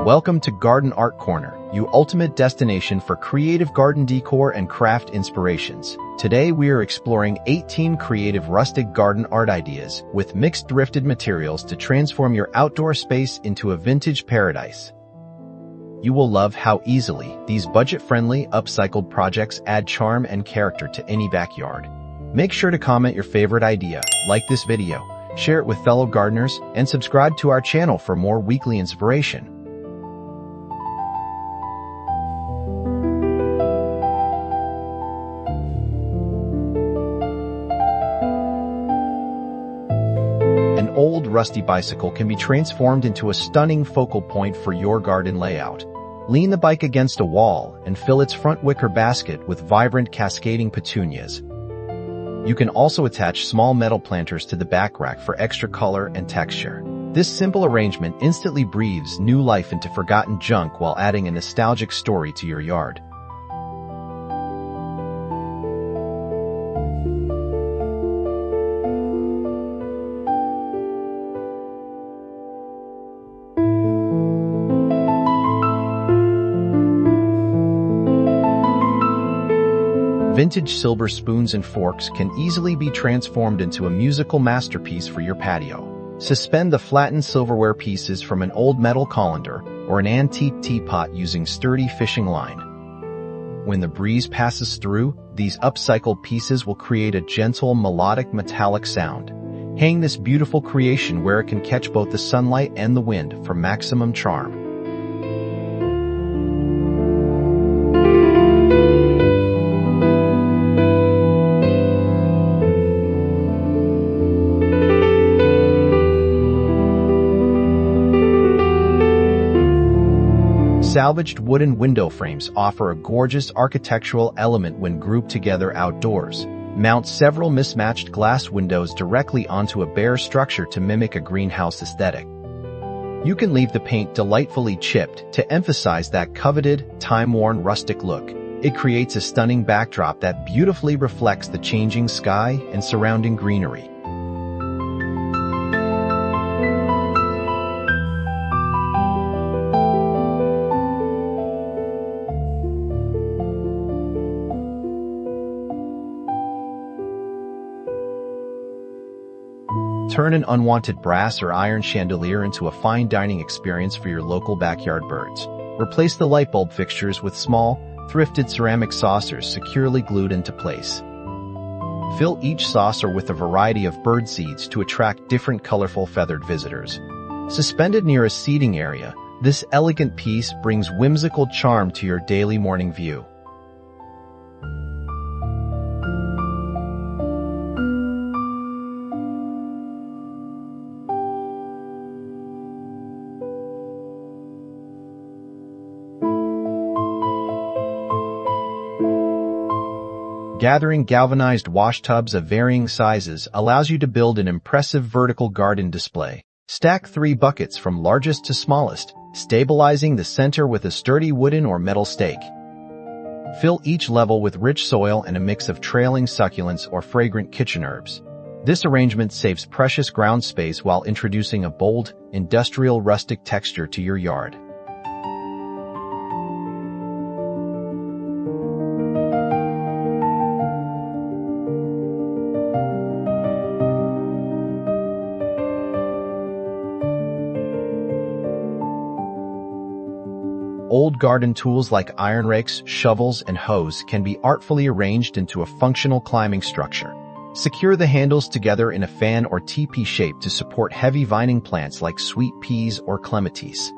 Welcome to Garden Art Corner, your ultimate destination for creative garden decor and craft inspirations. Today we are exploring 18 creative rustic garden art ideas with mixed thrifted materials to transform your outdoor space into a vintage paradise. You will love how easily these budget-friendly, upcycled projects add charm and character to any backyard. Make sure to comment your favorite idea, like this video, share it with fellow gardeners, and subscribe to our channel for more weekly inspiration. An old rusty bicycle can be transformed into a stunning focal point for your garden layout. Lean the bike against a wall and fill its front wicker basket with vibrant cascading petunias. You can also attach small metal planters to the back rack for extra color and texture. This simple arrangement instantly breathes new life into forgotten junk while adding a nostalgic story to your yard. Vintage silver spoons and forks can easily be transformed into a musical masterpiece for your patio. Suspend the flattened silverware pieces from an old metal colander or an antique teapot using sturdy fishing line. When the breeze passes through, these upcycled pieces will create a gentle, melodic, metallic sound. Hang this beautiful creation where it can catch both the sunlight and the wind for maximum charm. Salvaged wooden window frames offer a gorgeous architectural element when grouped together outdoors. Mount several mismatched glass windows directly onto a bare structure to mimic a greenhouse aesthetic. You can leave the paint delightfully chipped to emphasize that coveted, time-worn rustic look. It creates a stunning backdrop that beautifully reflects the changing sky and surrounding greenery. Turn an unwanted brass or iron chandelier into a fine dining experience for your local backyard birds. Replace the light bulb fixtures with small, thrifted ceramic saucers securely glued into place. Fill each saucer with a variety of bird seeds to attract different colorful feathered visitors. Suspended near a seating area, this elegant piece brings whimsical charm to your daily morning view. Gathering galvanized wash tubs of varying sizes allows you to build an impressive vertical garden display. Stack 3 buckets from largest to smallest, stabilizing the center with a sturdy wooden or metal stake. Fill each level with rich soil and a mix of trailing succulents or fragrant kitchen herbs. This arrangement saves precious ground space while introducing a bold, industrial rustic texture to your yard. Old garden tools like iron rakes, shovels, and hoes can be artfully arranged into a functional climbing structure. Secure the handles together in a fan or teepee shape to support heavy vining plants like sweet peas or clematis.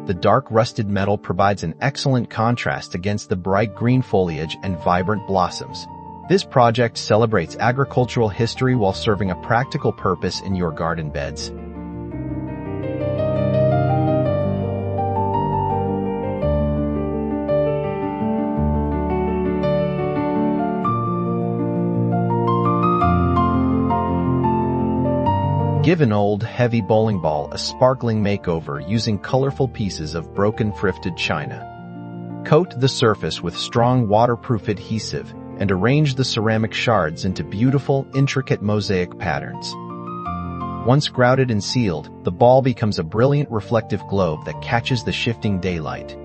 The dark rusted metal provides an excellent contrast against the bright green foliage and vibrant blossoms. This project celebrates agricultural history while serving a practical purpose in your garden beds. Give an old, heavy bowling ball a sparkling makeover using colorful pieces of broken thrifted china. Coat the surface with strong waterproof adhesive and arrange the ceramic shards into beautiful, intricate mosaic patterns. Once grouted and sealed, the ball becomes a brilliant reflective globe that catches the shifting daylight.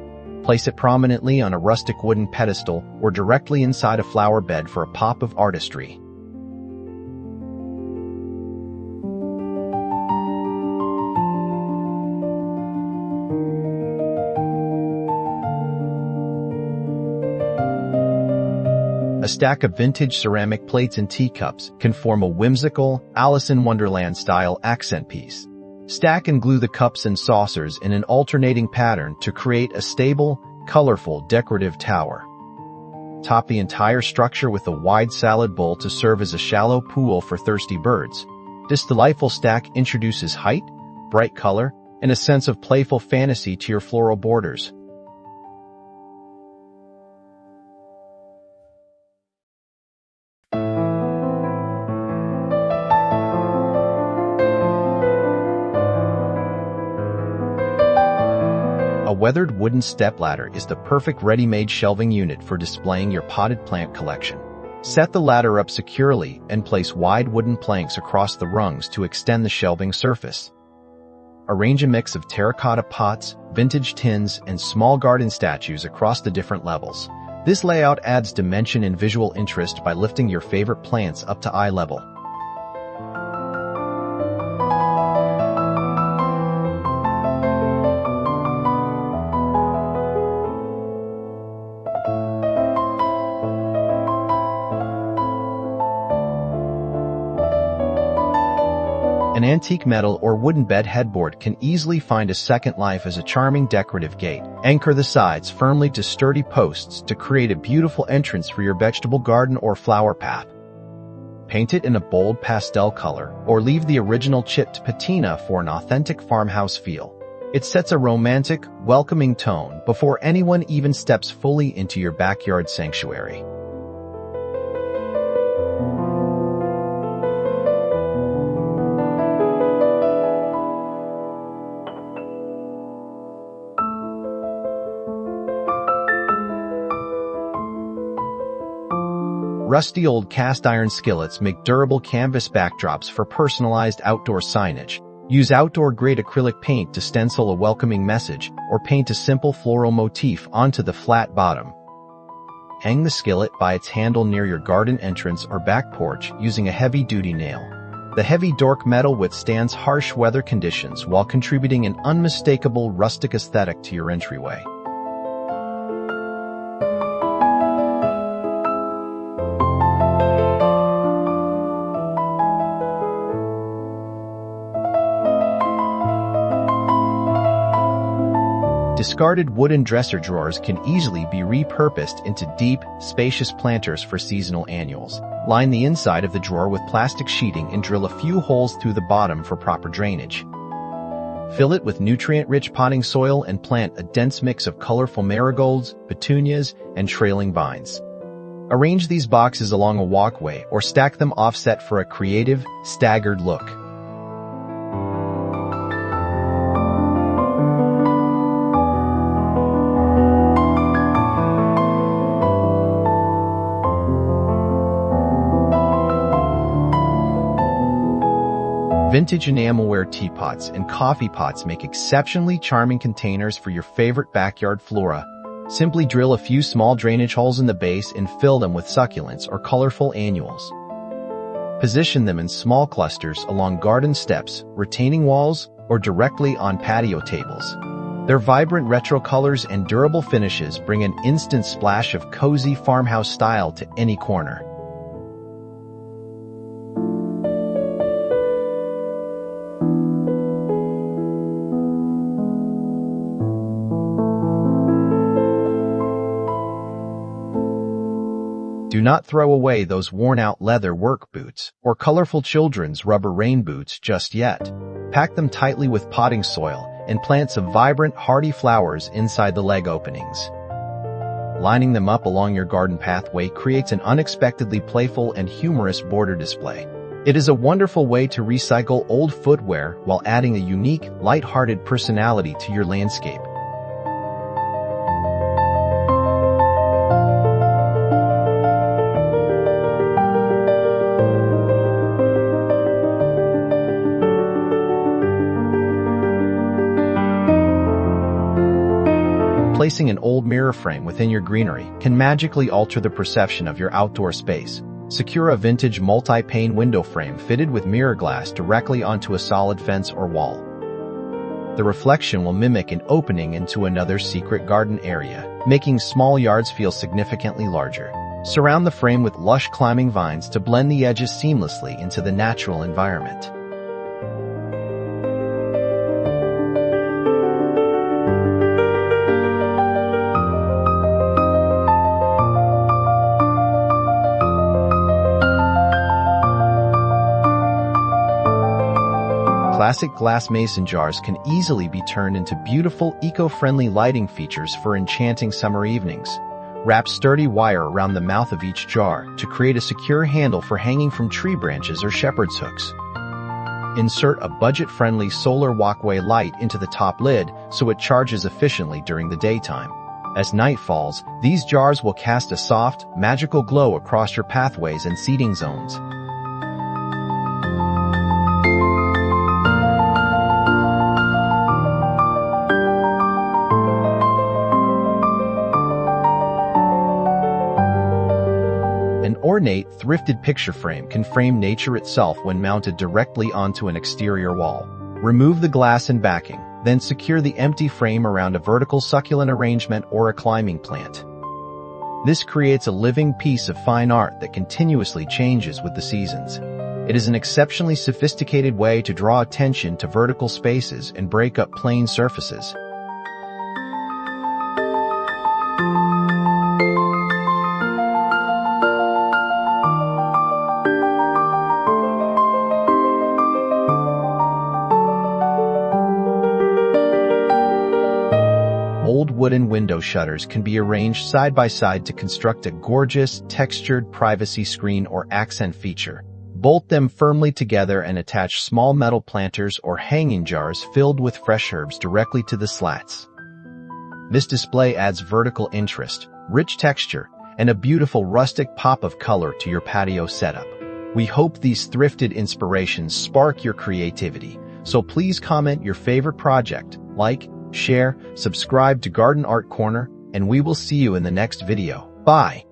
Place it prominently on a rustic wooden pedestal or directly inside a flower bed for a pop of artistry. A stack of vintage ceramic plates and teacups can form a whimsical, Alice in Wonderland-style accent piece. Stack and glue the cups and saucers in an alternating pattern to create a stable, colorful, decorative tower. Top the entire structure with a wide salad bowl to serve as a shallow pool for thirsty birds. This delightful stack introduces height, bright color, and a sense of playful fantasy to your floral borders. A weathered wooden stepladder is the perfect ready-made shelving unit for displaying your potted plant collection. Set the ladder up securely and place wide wooden planks across the rungs to extend the shelving surface. Arrange a mix of terracotta pots, vintage tins, and small garden statues across the different levels. This layout adds dimension and visual interest by lifting your favorite plants up to eye level. An antique metal or wooden bed headboard can easily find a second life as a charming decorative gate. Anchor the sides firmly to sturdy posts to create a beautiful entrance for your vegetable garden or flower path. Paint it in a bold pastel color or leave the original chipped patina for an authentic farmhouse feel. It sets a romantic, welcoming tone before anyone even steps fully into your backyard sanctuary. Rusty old cast-iron skillets make durable canvas backdrops for personalized outdoor signage. Use outdoor-grade acrylic paint to stencil a welcoming message or paint a simple floral motif onto the flat bottom. Hang the skillet by its handle near your garden entrance or back porch using a heavy-duty nail. The heavy dark metal withstands harsh weather conditions while contributing an unmistakable rustic aesthetic to your entryway. Discarded wooden dresser drawers can easily be repurposed into deep, spacious planters for seasonal annuals. Line the inside of the drawer with plastic sheeting and drill a few holes through the bottom for proper drainage. Fill it with nutrient-rich potting soil and plant a dense mix of colorful marigolds, petunias, and trailing vines. Arrange these boxes along a walkway or stack them offset for a creative, staggered look. Vintage enamelware teapots and coffee pots make exceptionally charming containers for your favorite backyard flora. Simply drill a few small drainage holes in the base and fill them with succulents or colorful annuals. Position them in small clusters along garden steps, retaining walls, or directly on patio tables. Their vibrant retro colors and durable finishes bring an instant splash of cozy farmhouse style to any corner. Do not throw away those worn-out leather work boots or colorful children's rubber rain boots just yet. Pack them tightly with potting soil and plant some vibrant, hardy flowers inside the leg openings. Lining them up along your garden pathway creates an unexpectedly playful and humorous border display. It is a wonderful way to recycle old footwear while adding a unique, light-hearted personality to your landscape. placing an old mirror frame within your greenery can magically alter the perception of your outdoor space. Secure a vintage multi-pane window frame fitted with mirror glass directly onto a solid fence or wall. The reflection will mimic an opening into another secret garden area, making small yards feel significantly larger. Surround the frame with lush climbing vines to blend the edges seamlessly into the natural environment. Classic glass mason jars can easily be turned into beautiful, eco-friendly lighting features for enchanting summer evenings. Wrap sturdy wire around the mouth of each jar to create a secure handle for hanging from tree branches or shepherd's hooks. Insert a budget-friendly solar walkway light into the top lid so it charges efficiently during the daytime. As night falls, these jars will cast a soft, magical glow across your pathways and seating zones. An ornate, thrifted picture frame can frame nature itself when mounted directly onto an exterior wall. Remove the glass and backing, then secure the empty frame around a vertical succulent arrangement or a climbing plant. This creates a living piece of fine art that continuously changes with the seasons. It is an exceptionally sophisticated way to draw attention to vertical spaces and break up plain surfaces. Old wooden window shutters can be arranged side by side to construct a gorgeous, textured privacy screen or accent feature. Bolt them firmly together and attach small metal planters or hanging jars filled with fresh herbs directly to the slats. This display adds vertical interest, rich texture, and a beautiful rustic pop of color to your patio setup. We hope these thrifted inspirations spark your creativity, so please comment your favorite project, like, share, subscribe to Garden Art Corner, and we will see you in the next video. Bye!